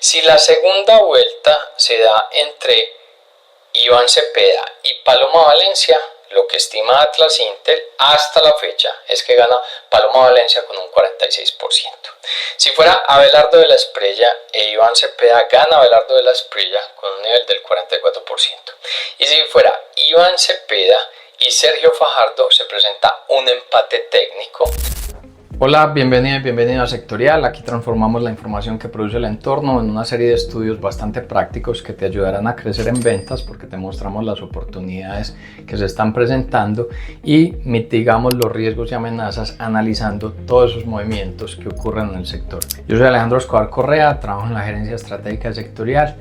Si la segunda vuelta se da entre Iván Cepeda y Paloma Valencia, lo que estima Atlas Intel hasta la fecha es que gana Paloma Valencia con un 46%. Si fuera Abelardo de la Espriella e Iván Cepeda, gana Abelardo de la Espriella con un nivel del 44%. Y si fuera Iván Cepeda y Sergio Fajardo, se presenta un empate técnico. Hola, bienvenido a Sectorial. Aquí transformamos la información que produce el entorno en una serie de estudios bastante prácticos que te ayudarán a crecer en ventas, porque te mostramos las oportunidades que se están presentando y mitigamos los riesgos y amenazas analizando todos esos movimientos que ocurren en el sector. Yo soy Alejandro Escobar Correa, trabajo en la gerencia estratégica de Sectorial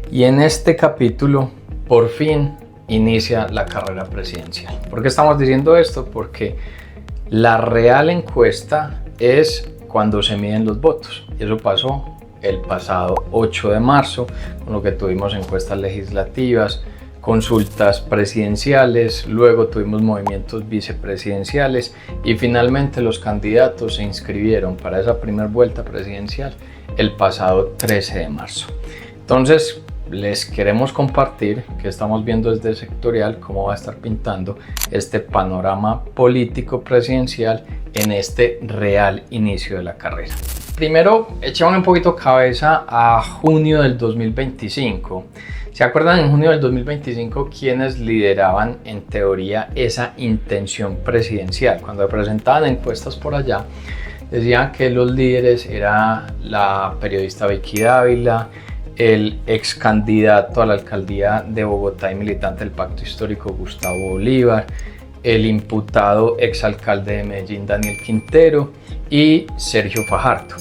y en este capítulo por fin inicia la carrera presidencial. ¿Por qué estamos diciendo esto? Porque la real encuesta es cuando se miden los votos, y eso pasó el pasado 8 de marzo, con lo que tuvimos encuestas legislativas, consultas presidenciales, luego tuvimos movimientos vicepresidenciales y finalmente los candidatos se inscribieron para esa primera vuelta presidencial el pasado 13 de marzo. Entonces, les queremos compartir que estamos viendo desde Sectorial cómo va a estar pintando este panorama político presidencial en este real inicio de la carrera. Primero, echamos un poquito cabeza a junio del 2025. ¿Se acuerdan en junio del 2025 quiénes lideraban en teoría esa intención presidencial? Cuando presentaban encuestas por allá, decían que los líderes era la periodista Vicky Dávila, el ex candidato a la alcaldía de Bogotá y militante del Pacto Histórico Gustavo Bolívar, el imputado exalcalde de Medellín Daniel Quintero y Sergio Fajardo.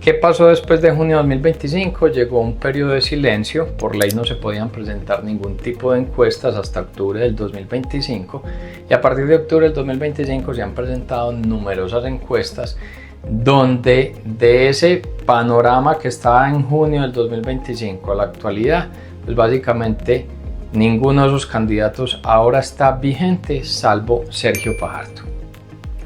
¿Qué pasó después de junio de 2025? Llegó un periodo de silencio, por ley no se podían presentar ningún tipo de encuestas hasta octubre del 2025 y a partir de octubre del 2025 se han presentado numerosas encuestas donde de ese panorama que estaba en junio del 2025 a la actualidad, pues básicamente ninguno de esos candidatos ahora está vigente salvo Sergio Fajardo.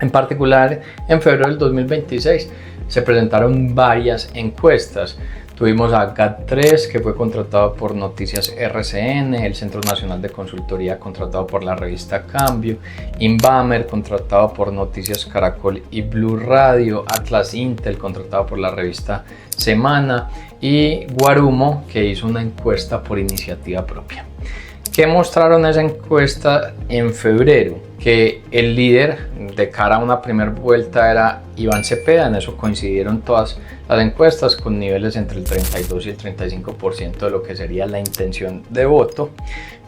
En particular, en febrero del 2026 se presentaron varias encuestas. Tuvimos a GAT3, que fue contratado por Noticias RCN, el Centro Nacional de Consultoría contratado por la revista Cambio, Inbamer contratado por Noticias Caracol y Blue Radio, Atlas Intel contratado por la revista Semana y Guarumo, que hizo una encuesta por iniciativa propia. ¿Qué mostraron esa encuesta en febrero? Que el líder de cara a una primera vuelta era Iván Cepeda, en eso coincidieron todas las encuestas con niveles entre el 32 y el 35% de lo que sería la intención de voto,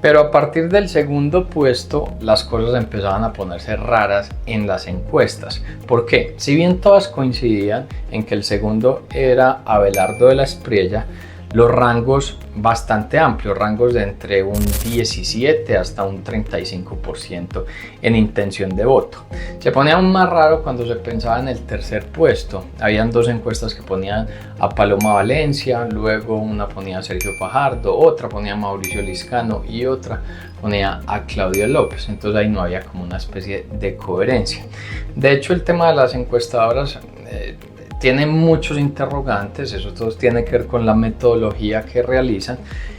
pero a partir del segundo puesto las cosas empezaban a ponerse raras en las encuestas. ¿Por qué? Si bien todas coincidían en que el segundo era Abelardo de la Espriella, los rangos bastante amplios, rangos de entre un 17 hasta un 35% en intención de voto. Se ponía aún más raro cuando se pensaba en el tercer puesto. Habían dos encuestas que ponían a Paloma Valencia, luego una ponía a Sergio Fajardo, otra ponía a Mauricio Liscano y otra ponía a Claudio López. Entonces ahí no había como una especie de coherencia. De hecho, el tema de las encuestadoras tiene muchos interrogantes, eso todo tiene que ver con la metodología que realizan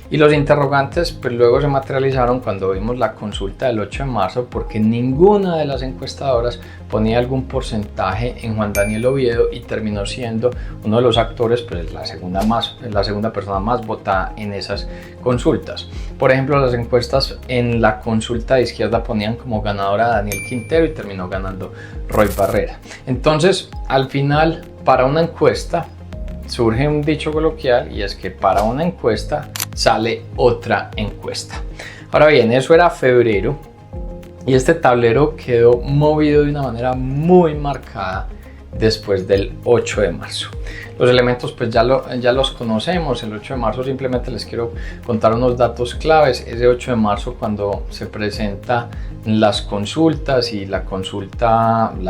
y los interrogantes pues luego se materializaron cuando vimos la consulta del 8 de marzo porque ninguna de las encuestadoras ponía algún porcentaje en Juan Daniel Oviedo y terminó siendo uno de los actores, pues la segunda persona más votada en esas consultas. Por ejemplo, las encuestas en la consulta de izquierda ponían como ganadora a Daniel Quintero y terminó ganando Roy Barrera. Entonces, al final, para una encuesta surge un dicho coloquial y es que para una encuesta sale otra encuesta. Ahora bien, eso era febrero y este tablero quedó movido de una manera muy marcada después del 8 de marzo. Los elementos pues ya los conocemos. El 8 de marzo simplemente les quiero contar unos datos claves. Ese 8 de marzo cuando se presenta las consultas y la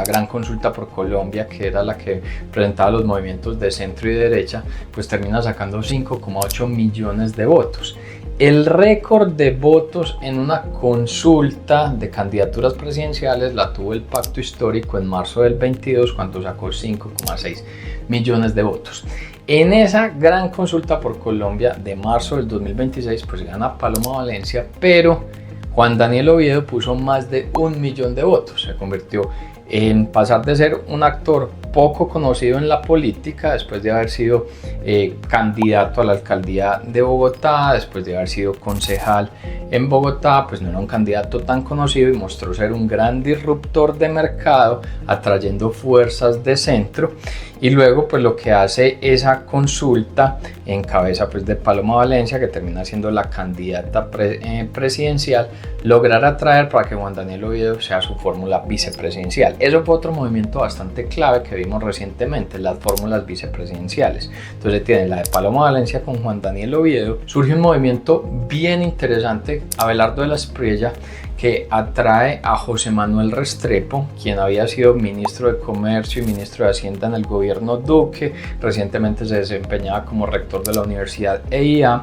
gran consulta por Colombia, que era la que presentaba los movimientos de centro y derecha, pues termina sacando 5,8 millones de votos. El récord de votos en una consulta de candidaturas presidenciales la tuvo el Pacto Histórico en marzo del 22 cuando sacó 5,6 millones de votos. En esa gran consulta por Colombia de marzo del 2026 pues gana Paloma Valencia, pero Juan Daniel Oviedo puso más de 1 millón de votos. Se convirtió en pasar de ser un actor poco conocido en la política después de haber sido candidato a la alcaldía de Bogotá, después de haber sido concejal en Bogotá, pues no era un candidato tan conocido y mostró ser un gran disruptor de mercado, atrayendo fuerzas de centro. Y luego pues lo que hace esa consulta en cabeza pues de Paloma Valencia, que termina siendo la candidata presidencial, lograr atraer para que Juan Daniel Oviedo sea su fórmula vicepresidencial. Eso fue otro movimiento bastante clave que vimos recientemente, las fórmulas vicepresidenciales. Entonces tiene la de Paloma Valencia con Juan Daniel Oviedo. Surge un movimiento bien interesante, Abelardo de la Espriella, que atrae a José Manuel Restrepo, quien había sido ministro de Comercio y ministro de Hacienda en el gobierno Duque. Recientemente se desempeñaba como rector de la Universidad EIA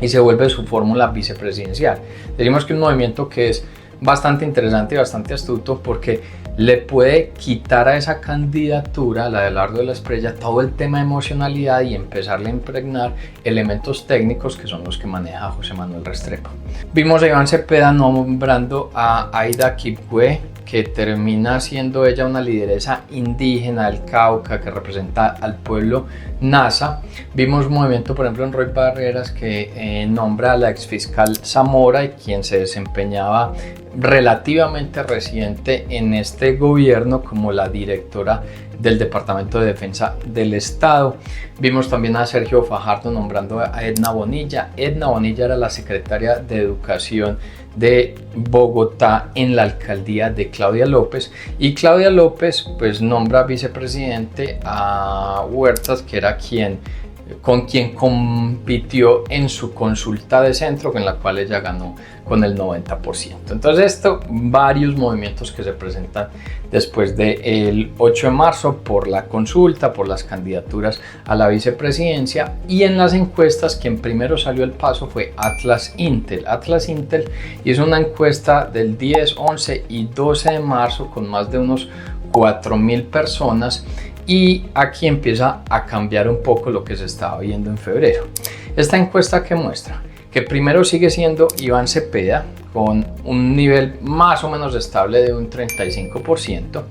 y se vuelve su fórmula vicepresidencial. Decimos que un movimiento que es bastante interesante y bastante astuto porque le puede quitar a esa candidatura, la de Abelardo de la Espriella, todo el tema de emocionalidad y empezarle a impregnar elementos técnicos que son los que maneja José Manuel Restrepo. Vimos a Iván Cepeda nombrando a Aida Quibue, que termina siendo ella una lideresa indígena del Cauca que representa al pueblo Nasa. Vimos un movimiento, por ejemplo, en Roy Barreras, que nombra a la exfiscal Zamora, y quien se desempeñaba relativamente reciente en este gobierno como la directora del Departamento de Defensa del Estado. Vimos también a Sergio Fajardo nombrando a Edna Bonilla. Edna Bonilla era la secretaria de Educación de Bogotá en la alcaldía de Claudia López, y Claudia López pues nombra vicepresidente a Huertas, que era con quien compitió en su consulta de centro, en la cual ella ganó con el 90%. Entonces varios movimientos que se presentan después del 8 de marzo por la consulta, por las candidaturas a la vicepresidencia. Y en las encuestas, quien primero salió al paso fue Atlas Intel. Atlas Intel hizo una encuesta del 10, 11 y 12 de marzo con más de unos 4.000 personas. Y aquí empieza a cambiar un poco lo que se estaba viendo en febrero. Esta encuesta que muestra que primero sigue siendo Iván Cepeda con un nivel más o menos estable de un 35%.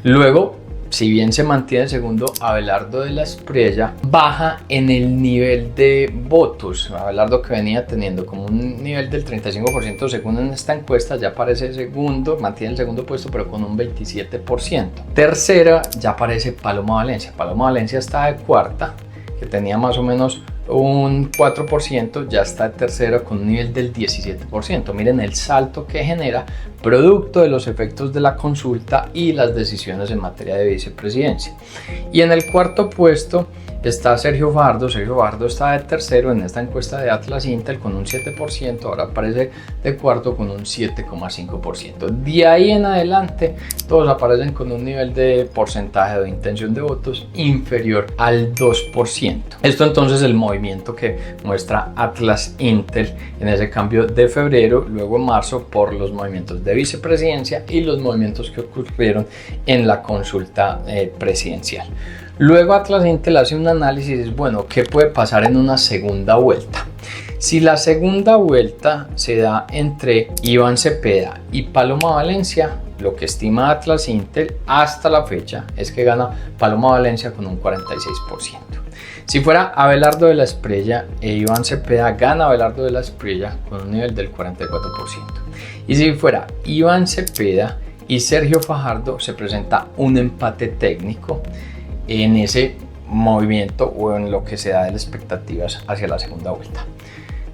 Luego, si bien se mantiene el segundo, Abelardo de la Espriella baja en el nivel de votos. Abelardo, que venía teniendo como un nivel del 35% según en esta encuesta, ya aparece segundo, mantiene el segundo puesto pero con un 27%. Tercera ya aparece Paloma Valencia. Paloma Valencia está de cuarta, que tenía más o menos un 4%, ya está de tercero con un nivel del 17%. Miren el salto que genera producto de los efectos de la consulta y las decisiones en materia de vicepresidencia. Y en el cuarto puesto está Sergio Fajardo. Sergio Fajardo está de tercero en esta encuesta de Atlas Intel con un 7%, ahora aparece de cuarto con un 7,5%. De ahí en adelante todos aparecen con un nivel de porcentaje de intención de votos inferior al 2%. Esto entonces es el movimiento que muestra Atlas Intel en ese cambio de febrero, luego en marzo, por los movimientos de vicepresidencia y los movimientos que ocurrieron en la consulta presidencial. Luego Atlas Intel hace un análisis, bueno, ¿qué puede pasar en una segunda vuelta? Si la segunda vuelta se da entre Iván Cepeda y Paloma Valencia, lo que estima Atlas Intel hasta la fecha es que gana Paloma Valencia con un 46%. Si fuera Abelardo de la Espriella e Iván Cepeda, gana Abelardo de la Espriella con un nivel del 44%. Y si fuera Iván Cepeda y Sergio Fajardo, se presenta un empate técnico en ese movimiento o en lo que se da de las expectativas hacia la segunda vuelta.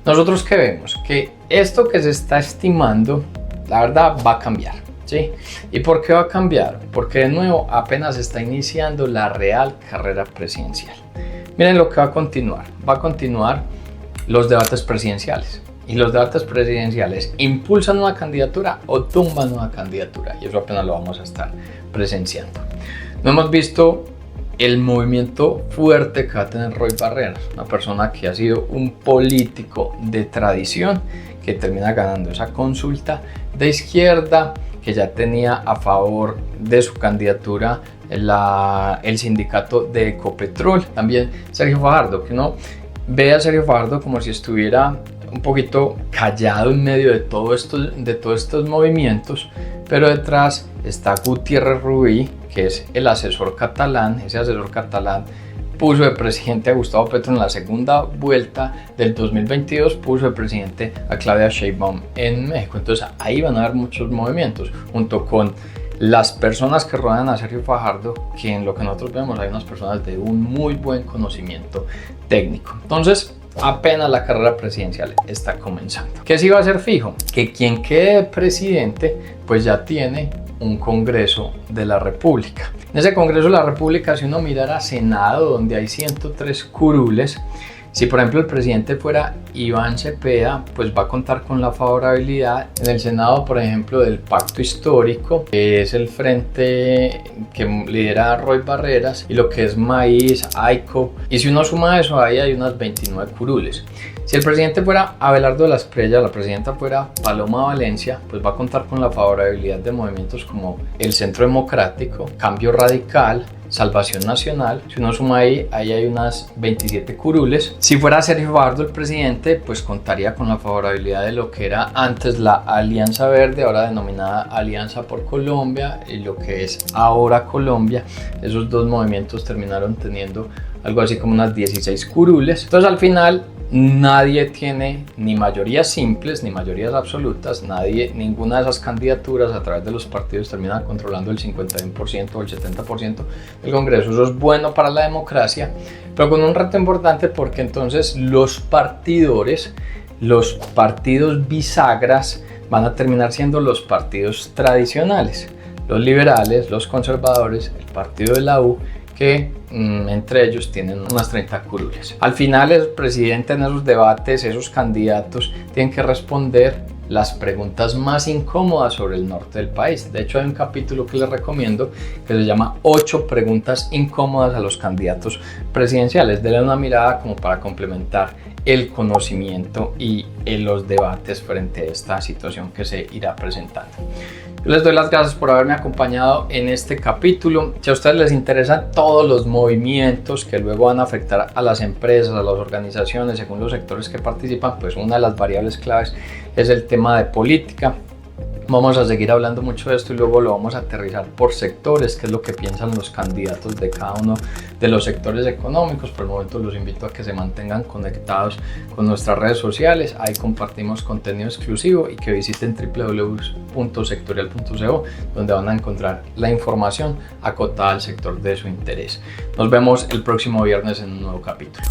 Nosotros ¿qué vemos? Que esto que se está estimando, la verdad, va a cambiar, ¿sí? ¿Y por qué va a cambiar? Porque de nuevo apenas está iniciando la real carrera presidencial. Miren lo que va a continuar. Va a continuar los debates presidenciales. Y los debates presidenciales impulsan una candidatura o tumban una candidatura. Y eso apenas lo vamos a estar presenciando. No hemos visto el movimiento fuerte que va a tener Roy Barreras, una persona que ha sido un político de tradición, que termina ganando esa consulta de izquierda, que ya tenía a favor de su candidatura el sindicato de Ecopetrol. También Sergio Fajardo, que uno ve a Sergio Fajardo como si estuviera un poquito callado en medio de todos estos movimientos, pero detrás está Gutiérrez Rubí, que es el asesor catalán. Ese asesor catalán puso de presidente a Gustavo Petro en la segunda vuelta del 2022, puso de presidente a Claudia Sheinbaum en México. Entonces ahí van a haber muchos movimientos, junto con las personas que rodean a Sergio Fajardo, que en lo que nosotros vemos hay unas personas de un muy buen conocimiento técnico. Entonces apenas la carrera presidencial está comenzando. ¿Qué sí va a ser fijo? Que quien quede presidente pues ya tiene un Congreso de la República. En ese Congreso de la República, si uno mirara Senado, donde hay 103 curules, si por ejemplo el presidente fuera Iván Cepeda, pues va a contar con la favorabilidad en el Senado, por ejemplo, del Pacto Histórico, que es el frente que lidera Roy Barreras, y lo que es Maíz, AICO, y si uno suma eso, ahí hay unas 29 curules. Si el presidente fuera Abelardo de la Espriella, la presidenta fuera Paloma Valencia, pues va a contar con la favorabilidad de movimientos como el Centro Democrático, Cambio Radical, Salvación Nacional. Si uno suma ahí hay unas 27 curules. Si fuera Sergio Fajardo el presidente, pues contaría con la favorabilidad de lo que era antes la Alianza Verde, ahora denominada Alianza por Colombia, y lo que es ahora Colombia. Esos dos movimientos terminaron teniendo algo así como unas 16 curules. Entonces al final nadie tiene ni mayorías simples ni mayorías absolutas. Ninguna de esas candidaturas a través de los partidos termina controlando el 51% o el 70% del Congreso. Eso es bueno para la democracia, pero con un reto importante, porque entonces los partidos bisagras van a terminar siendo los partidos tradicionales, los liberales, los conservadores, el partido de la U, que entre ellos tienen unas 30 curules. Al final el presidente en esos debates, esos candidatos tienen que responder las preguntas más incómodas sobre el norte del país. De hecho hay un capítulo que les recomiendo que se llama 8 preguntas incómodas a los candidatos presidenciales. Denle una mirada como para complementar el conocimiento y los debates frente a esta situación que se irá presentando. Yo les doy las gracias por haberme acompañado en este capítulo. Si a ustedes les interesan todos los movimientos que luego van a afectar a las empresas, a las organizaciones, según los sectores que participan, pues una de las variables claves es el tema de política. Vamos a seguir hablando mucho de esto y luego lo vamos a aterrizar por sectores, qué es lo que piensan los candidatos de cada uno de los sectores económicos. Por el momento los invito a que se mantengan conectados con nuestras redes sociales. Ahí compartimos contenido exclusivo, y que visiten www.sectorial.co, donde van a encontrar la información acotada al sector de su interés. Nos vemos el próximo viernes en un nuevo capítulo.